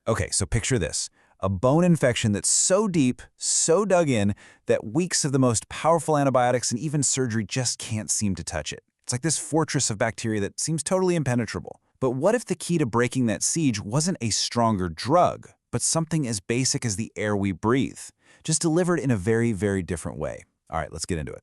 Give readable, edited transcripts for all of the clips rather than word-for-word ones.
Okay, so picture this. A bone infection that's so deep, so dug in, that weeks of the most powerful antibiotics and even surgery just can't seem to touch it. It's like this fortress of bacteria that seems totally impenetrable. But what if the key to breaking that siege wasn't a stronger drug, but something as basic as the air we breathe, just delivered in a very, very different way? All right, let's get into it.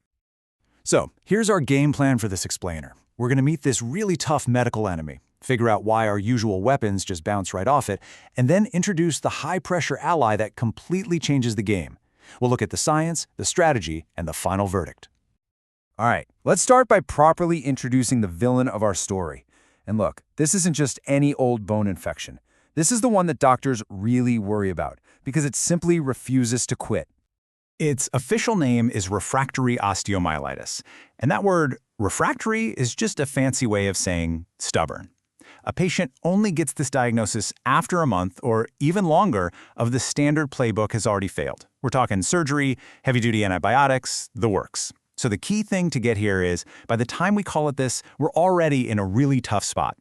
So, here's our game plan for this explainer. We're going to meet this really tough medical enemy, figure out why our usual weapons just bounce right off it, and then introduce the high-pressure ally that completely changes the game. We'll look at the science, the strategy, and the final verdict. All right, let's start by properly introducing the villain of our story. And look, this isn't just any old bone infection. This is the one that doctors really worry about, because it simply refuses to quit. Its official name is refractory osteomyelitis, and that word refractory is just a fancy way of saying stubborn. A patient only gets this diagnosis after a month or even longer of the standard playbook has already failed. We're talking surgery, heavy-duty antibiotics, the works. So the key thing to get here is, by the time we call it this, we're already in a really tough spot.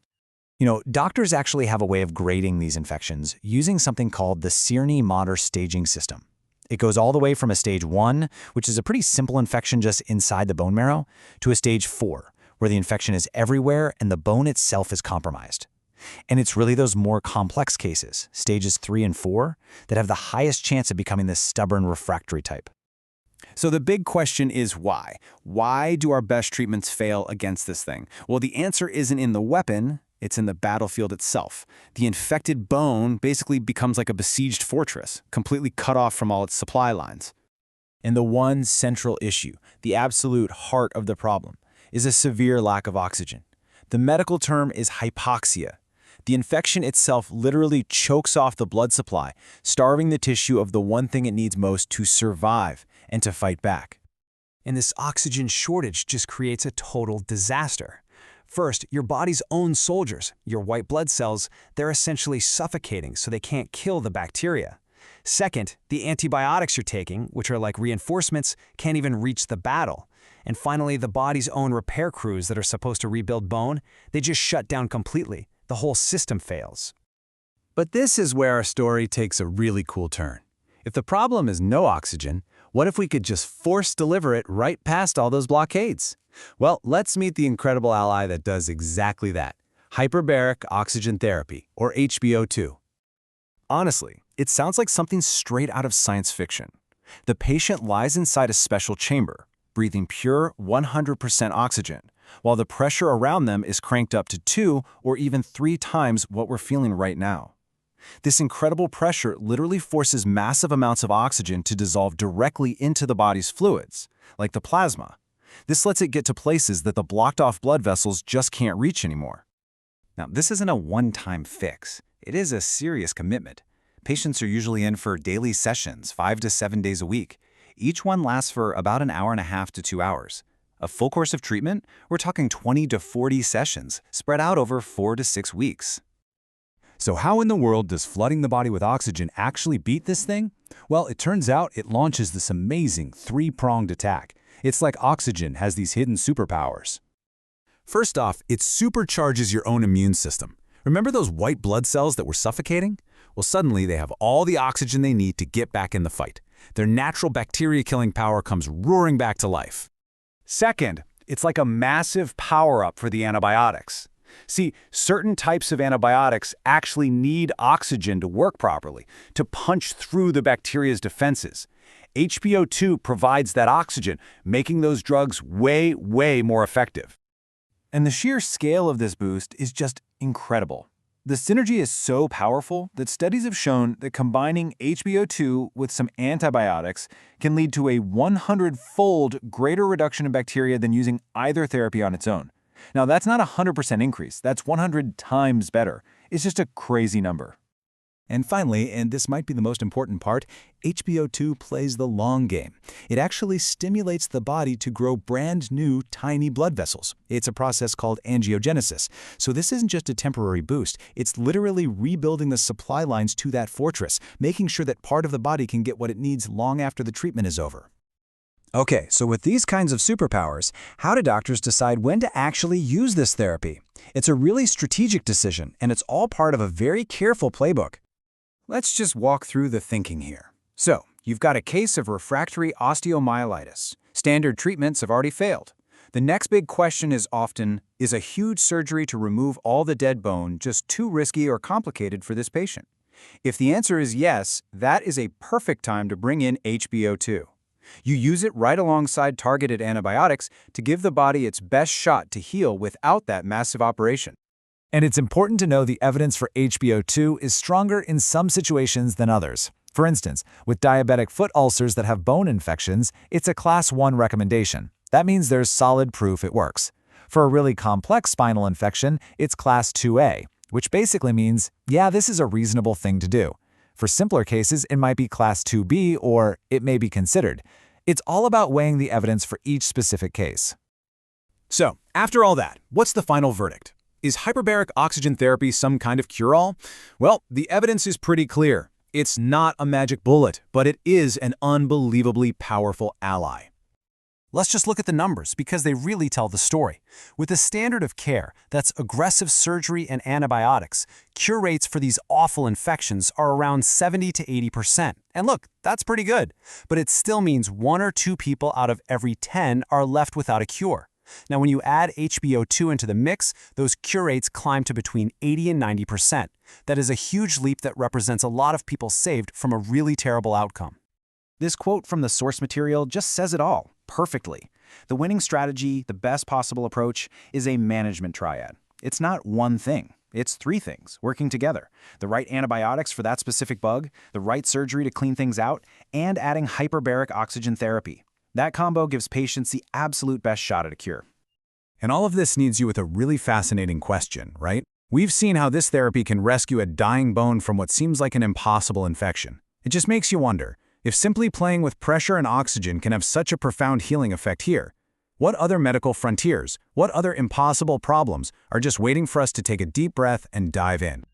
You know, doctors actually have a way of grading these infections using something called the Searney-Matter staging system. It goes all the way from a stage 1, which is a pretty simple infection just inside the bone marrow, to a stage 4, where the infection is everywhere and the bone itself is compromised. And it's really those more complex cases, stages 3 and 4, that have the highest chance of becoming this stubborn refractory type. So the big question is why? Why do our best treatments fail against this thing? Well, the answer isn't in the weapon, it's in the battlefield itself. The infected bone basically becomes like a besieged fortress, completely cut off from all its supply lines. And the one central issue, the absolute heart of the problem, is a severe lack of oxygen. The medical term is hypoxia. The infection itself literally chokes off the blood supply, starving the tissue of the one thing it needs most to survive and to fight back. And this oxygen shortage just creates a total disaster. First, your body's own soldiers, your white blood cells, they're essentially suffocating so they can't kill the bacteria. Second, the antibiotics you're taking, which are like reinforcements, can't even reach the battle. And finally, the body's own repair crews that are supposed to rebuild bone, they just shut down completely. The whole system fails. But this is where our story takes a really cool turn. If the problem is no oxygen, what if we could just force deliver it right past all those blockades? Well, let's meet the incredible ally that does exactly that. Hyperbaric oxygen therapy, or HBO2. Honestly, it sounds like something straight out of science fiction. The patient lies inside a special chamber, breathing pure 100% oxygen, while the pressure around them is cranked up to 2 or even 3 times what we're feeling right now. This incredible pressure literally forces massive amounts of oxygen to dissolve directly into the body's fluids, like the plasma. This lets it get to places that the blocked-off blood vessels just can't reach anymore. Now, this isn't a one-time fix. It is a serious commitment. Patients are usually in for daily sessions, 5 to 7 days a week. Each one lasts for about an hour and a half to 2 hours. A full course of treatment, we're talking 20 to 40 sessions, spread out over 4 to 6 weeks. So how in the world does flooding the body with oxygen actually beat this thing? Well, it turns out it launches this amazing 3-pronged attack. It's like oxygen has these hidden superpowers. First off, it supercharges your own immune system. Remember those white blood cells that were suffocating? Well, suddenly they have all the oxygen they need to get back in the fight. Their natural bacteria-killing power comes roaring back to life. Second, it's like a massive power-up for the antibiotics. See, certain types of antibiotics actually need oxygen to work properly, to punch through the bacteria's defenses. HBO2 provides that oxygen, making those drugs way, way more effective. And the sheer scale of this boost is just incredible. The synergy is so powerful that studies have shown that combining HBO2 with some antibiotics can lead to a 100-fold greater reduction in bacteria than using either therapy on its own. Now, that's not a 100% increase. That's 100 times better. It's just a crazy number. And finally, and this might be the most important part, HBO2 plays the long game. It actually stimulates the body to grow brand new tiny blood vessels. It's a process called angiogenesis. So this isn't just a temporary boost. It's literally rebuilding the supply lines to that fortress, making sure that part of the body can get what it needs long after the treatment is over. Okay, so with these kinds of superpowers, how do doctors decide when to actually use this therapy? It's a really strategic decision, and it's all part of a very careful playbook. Let's just walk through the thinking here. So, you've got a case of refractory osteomyelitis. Standard treatments have already failed. The next big question is often, is a huge surgery to remove all the dead bone just too risky or complicated for this patient? If the answer is yes, that is a perfect time to bring in HBO2. You use it right alongside targeted antibiotics to give the body its best shot to heal without that massive operation. And it's important to know the evidence for HBO2 is stronger in some situations than others. For instance, with diabetic foot ulcers that have bone infections, it's a Class 1 recommendation. That means there's solid proof it works. For a really complex spinal infection, it's Class 2A, which basically means, yeah, this is a reasonable thing to do. For simpler cases, it might be Class 2B or it may be considered. It's all about weighing the evidence for each specific case. So, after all that, what's the final verdict? Is hyperbaric oxygen therapy some kind of cure-all? Well, the evidence is pretty clear. It's not a magic bullet, but it is an unbelievably powerful ally. Let's just look at the numbers because they really tell the story. With the standard of care, that's aggressive surgery and antibiotics, cure rates for these awful infections are around 70 to 80%. And look, that's pretty good. But it still means 1 or 2 people out of every 10 are left without a cure. Now, when you add HBO2 into the mix, those cure rates climb to between 80 and 90%. That is a huge leap that represents a lot of people saved from a really terrible outcome. This quote from the source material just says it all, perfectly. The winning strategy, the best possible approach, is a management triad. It's not one thing. It's 3 things working together. The right antibiotics for that specific bug, the right surgery to clean things out, and adding hyperbaric oxygen therapy. That combo gives patients the absolute best shot at a cure. And all of this leaves you with a really fascinating question, right? We've seen how this therapy can rescue a dying bone from what seems like an impossible infection. It just makes you wonder, if simply playing with pressure and oxygen can have such a profound healing effect here, what other medical frontiers, what other impossible problems are just waiting for us to take a deep breath and dive in?